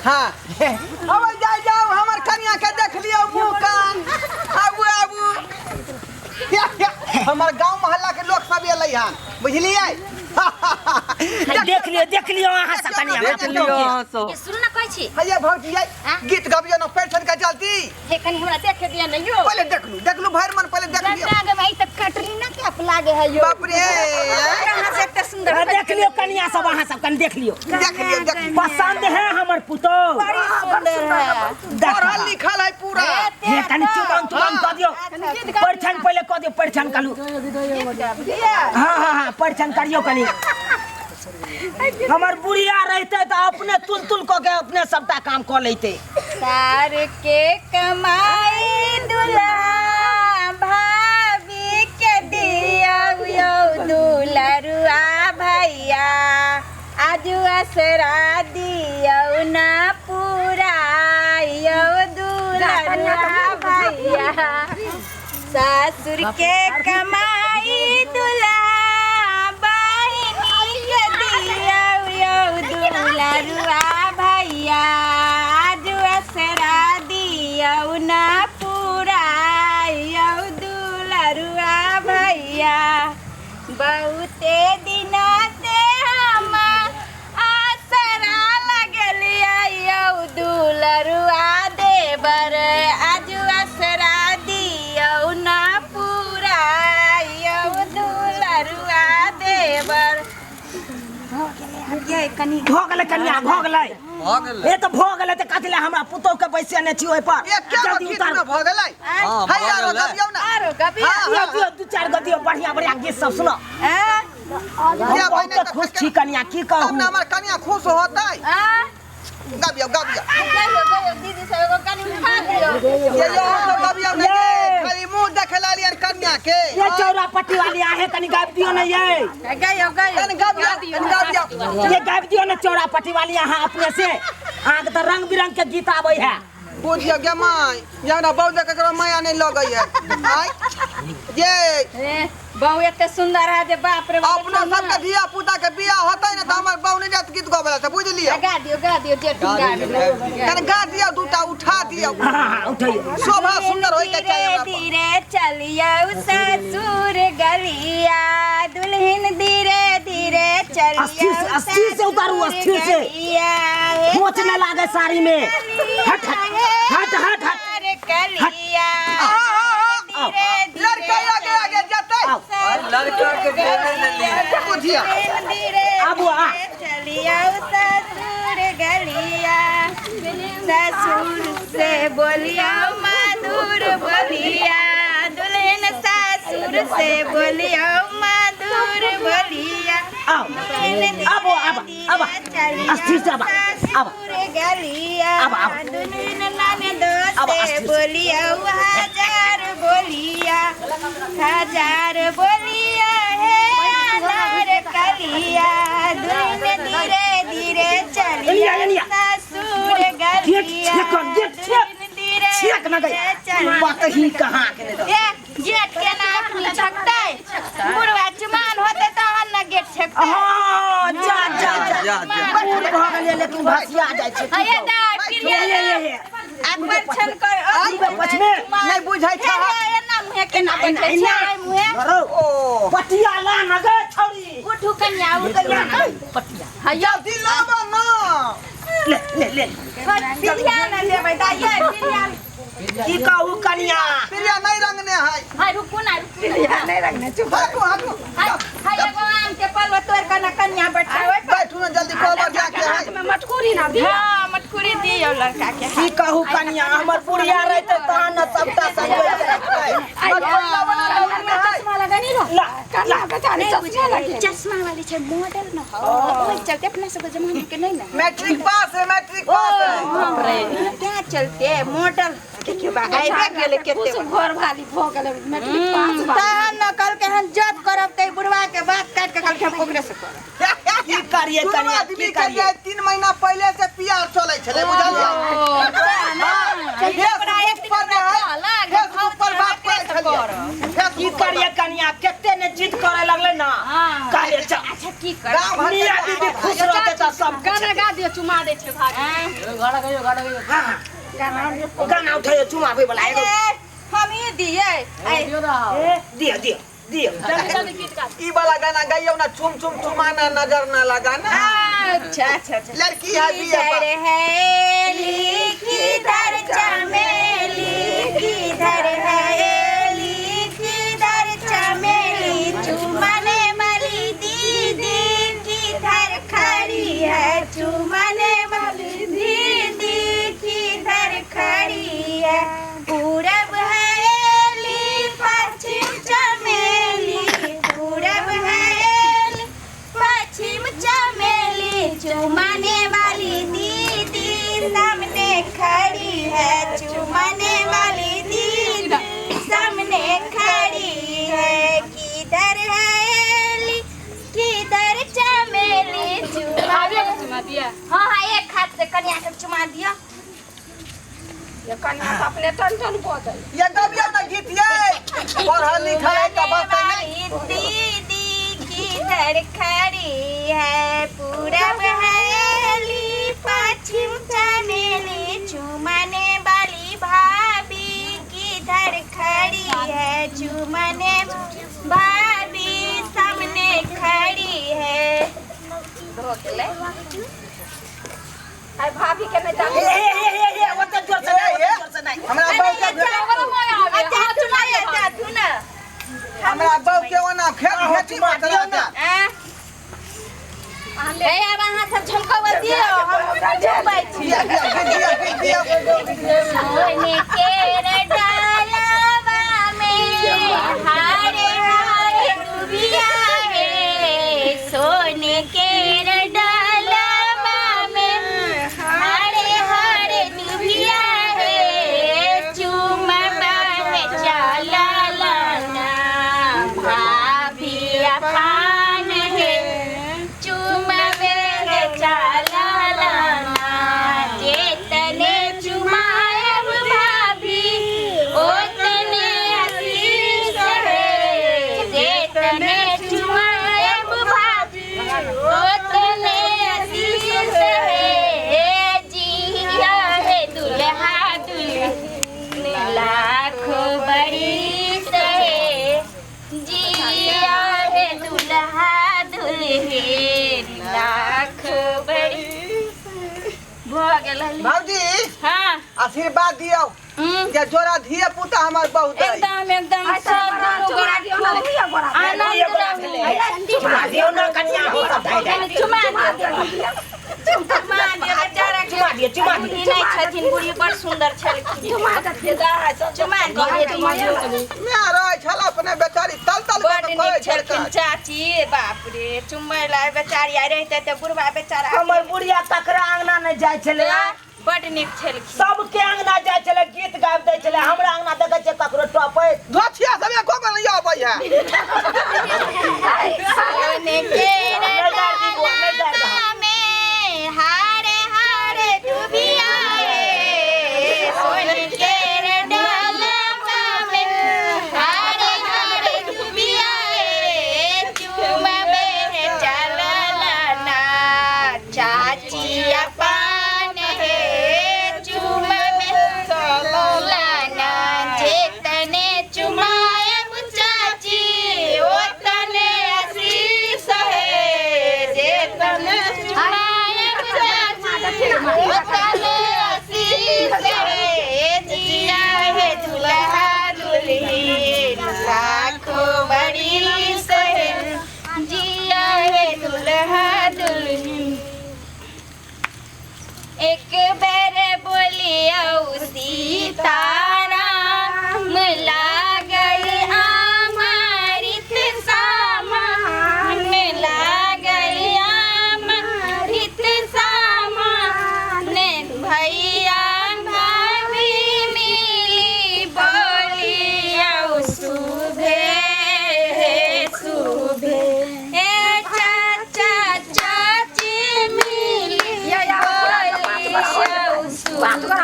हां अब जाओ हमर कन्या के देख लियो मुंह कान आबू हमर गांव मोहल्ला के लोग सब एलै हन बुझलियै देख लियो अहाँ सब कन्या देख लियो सो ये सुन ना कहै छी हैया भौजी गीत गाबियो न पेड़ के चलती हे कनी हमरा देख दिया न यो पहले देख लू भैर मन पहले देख लियो लागे भाई त कटरीना कैप लागे है यो बाप रे कहां से इतना सुंदर देख लियो कन्या सब अहाँ सब कन देख लियो पसंद है हमर पुतो बड़ी सुंदर है पढ़ल लिखल है पूरा ये कनी चुबान क दियो परछन पहले क दियो परछन कलू हां परछन करियो कनी हमर बुढ़िया रहते तो अपने तुल क के अपने सबटा काम क लेते तार के कमाई दुल्हा भाभी के दिया यो दुलरुआ भैया आज असरा दियो ना पूरा यो दुलरुआ भैया सासुर के कमाई दुल्हा दुलरुआ भैया आज असरा दियो ना पूरा यो दुलरुआ भैया बहुते दिन से हम आसरा लगल यो दुलरुआ देवर आज असरा दियो ना पूरा यो दुलरुआ देवर ये कनी भ गेलै कन्या भ गेलै ए त भ गेलै त कथले हमरा पुतो के पैसे ने छी ओइ पर जल्दी उतार भ गेलै हैया रो गबियौ ना आरो गबिया दियो दू चार गो दियो बढ़िया गीत सब सुनो ये बहने बहुत खुश छी कन्या की कहू अब हमर कन्या खुश होतै गबियौ गयो दीदी से एगो कनी उठा दियो ये तो गबियौ ना खाली मुंह देखे लालियन कन्या के ये चौरा पट्टी वाली आहे कनी गाब दियो ना ये गयो कनी गबियौ ये गाब दियो ना चौरा पट्टी वाली अहाँ अपने से अहाँ के त रंग बिरंग के गीत आबै है बुझियो गे माय जाना बहु देख के माया नहीं लगै है आय ये बहु एते सुंदर है जे बाप रे अपना सब के धिया पुता के बियाह होतै न त हमर बहु नहीं जात गीत गाबै त बुझलियै गा दियो जे गा कनी गा दियो दूटा उठा दियो हां उठाइयो शोभा सुंदर होय के चाहिए धीरे चलियो ससुर गलिया दुल्हन धीरे धीरे चलियो अस्थिर से उतारू अस्थिर से मोच न लागे साड़ी में हट कलिया लड़का आगे जाते लड़का के देवे न ले बुझिया आबू आ चलियो ससुर गलिया ससुर से बोलियो मधुर बोलिया दुल्हन ससुर से बोलियो मधुर बोलिया अब अस्थिर से अब गलिया दुल्हन नामे दोस्त बोलियो हजार बोलिया हे अनार कलिया दुल्हन धीरे धीरे चलिया ससुर गलिया छेक न गई बात ही कहां के गेट के नाक में छकतै बुढ़वा चुमान होते तहन न गेट छकतै हां जा बड़ भ गेलै लेकिन भसिया जाय छै हे दा पिलिया अकबर छन कर पछमे नहीं बुझाई छ एना मुहे केना बैठै छै मुहे ओ पटियाला न गए छौरी उठू कन्या पटिया हैया दिलावा ना ले पिलिया न लेबै दा ये पिलिया की कहू कन्या पिलिया नहीं रंगने है हाय रुकू ना पिलिया नहीं रखने चुप हटो हाय एगो आम के पल्लो तोड़ के न कन्या बैठावे बैठू ना जल्दी कोबर जाके है में मटकुरी ना दी हां मटकुरी दियो लड़का के की कहू कन्या हमर बुढ़िया रहते तहन न सबटा संजोए के चश्मा लगानी रो ला बेचारी चश्मा लगे चश्मा वाली छै मॉडल न ओइ चलते अपना सब जमाने के नहीं ना मैट्रिक पास है बाप रे क्या चलते मॉडल के बा आइबे गेले केते घर वाली भ गेले मैट्रिक पास तहन न कल के हम जज करब ते बुढ़वा के बात काट के कल के ओकरे से कर की करिए कन्या की करिए 3 महीना पहले से पियार चलै छले बुझलियै की करिए कन्या केते ने जिद करे लगले ना काहे अच्छा की कर मियां दीदी खुश रहते त सब गाना गा दियो चुमा दे छै भाग हाँ गाना उठाइए चुमा पे बुलाएगा हम ही दिए दिया दिया दिया ई वाला गाना गाइयो ना चुम चुम चुमाना नजर ना लगाना अच्छा अच्छा अच्छा लड़की है भी किधर है ली किधर चमेली किधर है ली किधर चमेली चुमने वाली दीदी किधर खड़ी है चुमने वाली दीदी किधर खड़ी है पूरब है ली पश्चिम चमेली पूरब है पश्चिम चमेली चुमने वाली दीदी सामने खड़ी है चुमने वाली दीदी सामने खड़ी है किधर है किधर चमेली चुमा दिया हाँ हाँ एक हाथ से कन्या के चुमा दिया ये कन्या तो अपने टन टन पहुंच ये गाबियो ना गीत ये पढ़ा लिखा है का बात नहीं दीदी किधर खड़ी है पूरब है पश्चिम चमेली चुमने वाली भाभी किधर खड़ी है चुमने भाभी सामने खड़ी है भाभी के नहीं ये वो तो जोर से नहीं हमरा बाऊ के हमरा बाऊ के ओना खेत खेती में चला जा अब अहाँ सब झमकवा दियो हम झमकै छी सोने के डालवा में हारे हारे डूबिया है सोने के डालवा में हारे हारे डूबिया है चुमा बाहे चला लाना भाभी अपान है चुमा बेगे चला लाना जेतने चुमाएब भाभी ओतने आशीष है जेतने चुमाएब भाभी ओतने आशीष है जिया है दुल्हा दुल्हन लाख बरिस है जिया है दुल्हा दुल्हन लाख बरिस भऽ गेल भौजी हाँ आशीर्वाद दियो जे जोरा धिया पुता हमर बहुत है एकदम एकदम सब गोरा आनंद चुमा दियो ना कन्या हो सब भाई जाए चुमा दियो बेचारा चुमा दियो नहीं छथिन बुढ़ी बड़ सुंदर छलखिन चुमा दियो मैं रह छल अपने बेचारी तल तल बड़ नीक छलखिन चाची बाप रे चुमै ला बेचारी आइ रहते त बुढ़वा बेचारा हमर बुढ़िया तकरा अंगना न जाय छले बड़ नीक छलखिन सबके अंगना जाय छले गीत गाबि दै छले हमरा अंगना देखे छै ककरो टॉपै धोथिया सब एको को नहीं आबै है सोने के डालवा में हारे हारे डूबिया है सोने के डालवा में हारे हारे डूबिया है चुमा बेहे चला लाना चाची अपान है चुमा बेहे चला लाना जेतने चुमाएब चाची ओतने आशीष है जेतने चुमाएब चाची ओतने आशीष है जिया है दुल्हा दुल्हन लाख बरिस है जिया है दुल्हा दुल्हन एक बेर बोलियो सीताराम लागल अमृत सामान लागल अमृत सामान भैया भाभी मिली बोलियो शुभे शुभे ए चाचा चाची मिली बोलियो शुभे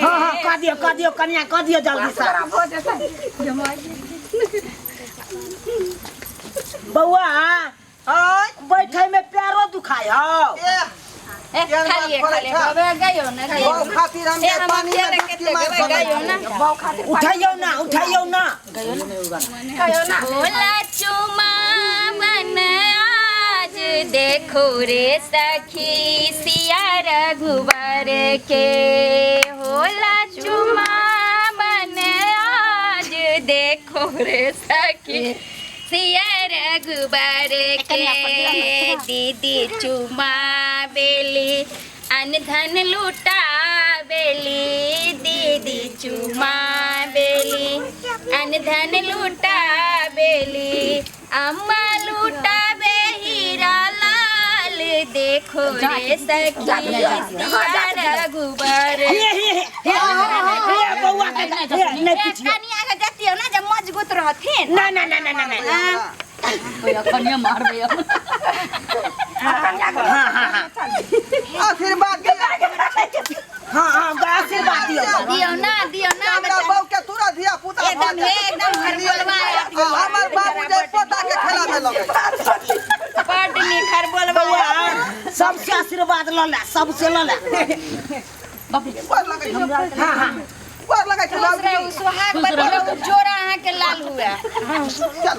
हां कह दियो कन्या कह दियो जल्दी से बउआ हाय बैठे में पैरो दुखाय हो खाली बाबा गयो ना बहु खातिर हम ये पानी में डुबकी मार गयो ना उठाइयो ना भोला चुमा मन आज देखो रे सखी सिया रघुवर के होला चुमा मन आज देखो रे सखी सिया रघुवर के दीदी चुमा बेली अनधन लूटा बेली दीदी चुमा बेली अनधन लूटा बेली अम्मा लूटा बे हीरा लाल देखो रे सखी रघुबर बउआ के नहीं पूछियो कनिया के जतियो ना जब मजबूत रहथिन ना कन्या मार भैया आशीर्वाद दिया हां आशीर्वाद दियो दियो ना हमरा बहु के तुरंत दिया पुता एकदम घर बोलवा हमर बाबू जे पोता के खेला में लगे बड़ निखर बोलवा सबसे आशीर्वाद ल ले सबसे ल ले पर लगे हां पर लगे दूसरे सुहाग पर जोरा अहाँ के लाल हुआ चल